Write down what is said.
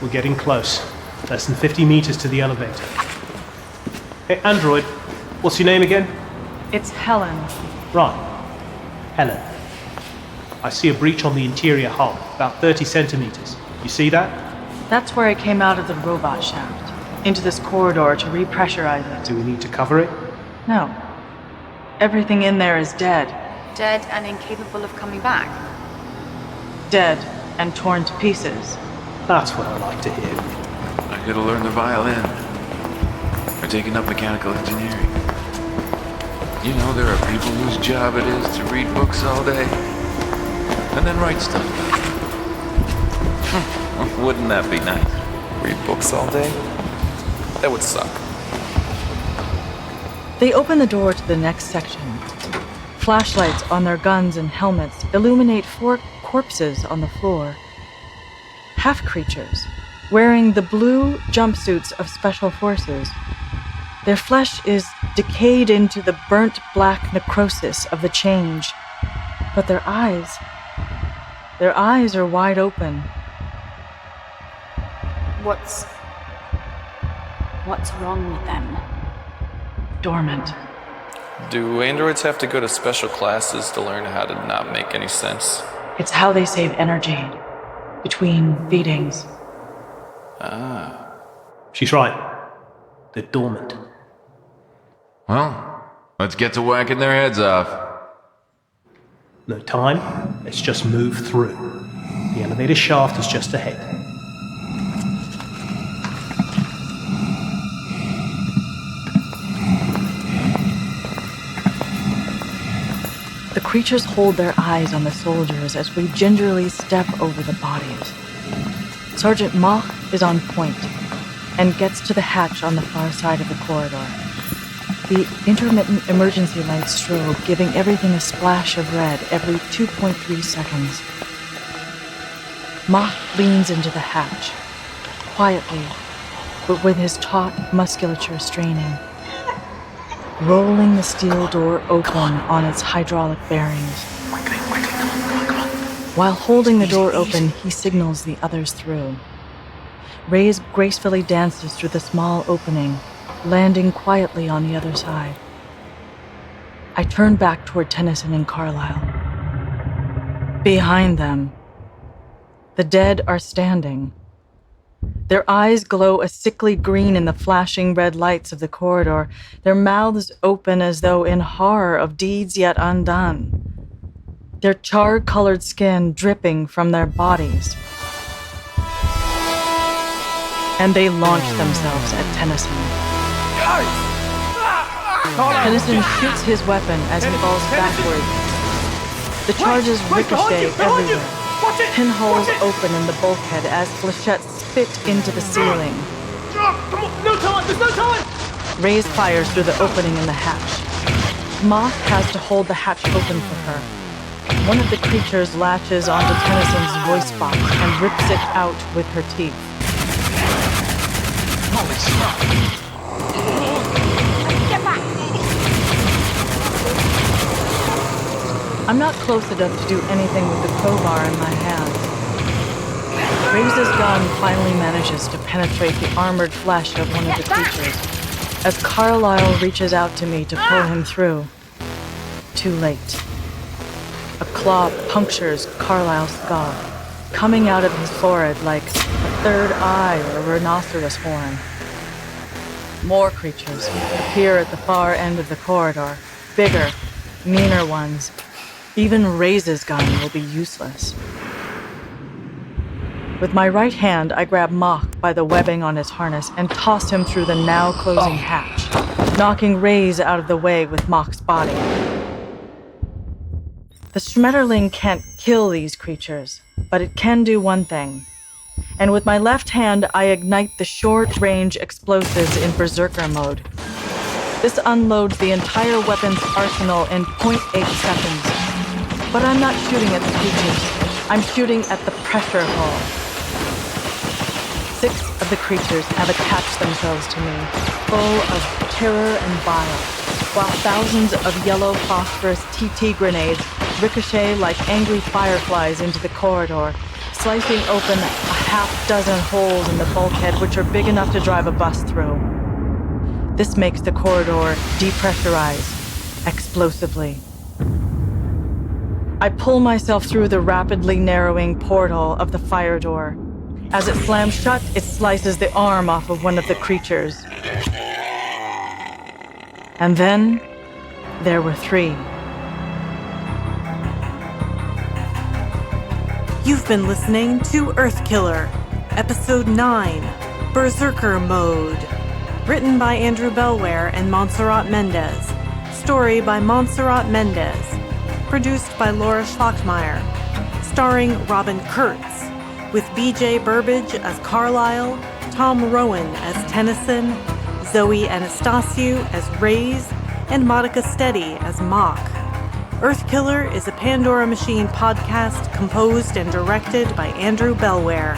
We're getting close. Less than 50 meters to the elevator. Hey, android, what's your name again? It's Helen. Right. Helen. I see a breach on the interior hull, about 30 centimeters. You see that? That's where I came out of the robot shaft, into this corridor to repressurize it. Do we need to cover it? No. Everything in there is dead. Dead and incapable of coming back. Dead and torn to pieces. That's what I like to hear. I gotta learn the violin. Or taking up mechanical engineering. You know, there are people whose job it is to read books all day and then write stuff. Wouldn't that be nice? Read books all day? That would suck. They open the door to the next section. Flashlights on their guns and helmets illuminate 4 corpses on the floor. Half-creatures, wearing the blue jumpsuits of special forces. Their flesh is decayed into the burnt black necrosis of the change. But their eyes are wide open. What's wrong with them? Dormant. Do androids have to go to special classes to learn how to not make any sense? It's how they save energy between feedings. Ah. She's right. They're dormant. Well, let's get to whacking their heads off. No time. Let's just move through. The elevator shaft is just ahead. The creatures hold their eyes on the soldiers as we gingerly step over the bodies. Sergeant Mach is on point and gets to the hatch on the far side of the corridor. The intermittent emergency lights strobe, giving everything a splash of red every 2.3 seconds. Mach leans into the hatch, quietly, but with his taut musculature straining, rolling the steel door open on its hydraulic bearings. While holding the door open, he signals the others through. Reyes gracefully dances through the small opening, landing quietly on the other side. I turn back toward Tennyson and Carlyle. Behind them, the dead are standing. Their eyes glow a sickly green in the flashing red lights of the corridor, their mouths open as though in horror of deeds yet undone, their char-colored skin dripping from their bodies. And they launch themselves at Tennyson. Tennyson shoots his weapon as he falls backward. The charges ricochet everywhere. Pinholes open in the bulkhead as flechettes spit into the ceiling. Come on, no time, there's no time! Reyes fires through the opening in the hatch. Moth has to hold the hatch open for her. One of the creatures latches onto Tennyson's voice box and rips it out with her teeth. Holy smoke! Get back! I'm not close enough to do anything with the crowbar in my hand. Reyes' gun finally manages to penetrate the armored flesh of one of the creatures, as Carlyle reaches out to me to pull him through. Too late. A claw punctures Carlyle's skull, coming out of his forehead like a third eye or a rhinoceros horn. More creatures appear at the far end of the corridor, bigger, meaner ones. Even Reyes' gun will be useless. With my right hand, I grab Mach by the webbing on his harness and toss him through the now closing hatch, knocking Reyes out of the way with Mach's body. The Schmetterling can't kill these creatures, but it can do one thing. And with my left hand, I ignite the short-range explosives in Berzerker Mode. This unloads the entire weapon's arsenal in 0.8 seconds. But I'm not shooting at the creatures. I'm shooting at the pressure hull. 6 of the creatures have attached themselves to me, full of terror and bile, while thousands of yellow phosphorus TT grenades ricochet like angry fireflies into the corridor, slicing open a half-dozen holes in the bulkhead which are big enough to drive a bus through. This makes the corridor depressurize explosively. I pull myself through the rapidly narrowing portal of the fire door. As it slams shut, it slices the arm off of one of the creatures. And then there were 3. You've been listening to Earthkiller, Episode 9, Berzerker Mode. Written by Andrew Bellware and Montserrat Mendez. Story by Montserrat Mendez. Produced by Laura Schlockmeyer. Starring Robin Kurtz, with B.J. Burbage as Carlisle, Tom Rowan as Tennyson, Zoe Anastasiou as Rays, and Monica Steady as Mock. Earthkiller is a Pandora Machine podcast composed and directed by Andrew Bellware.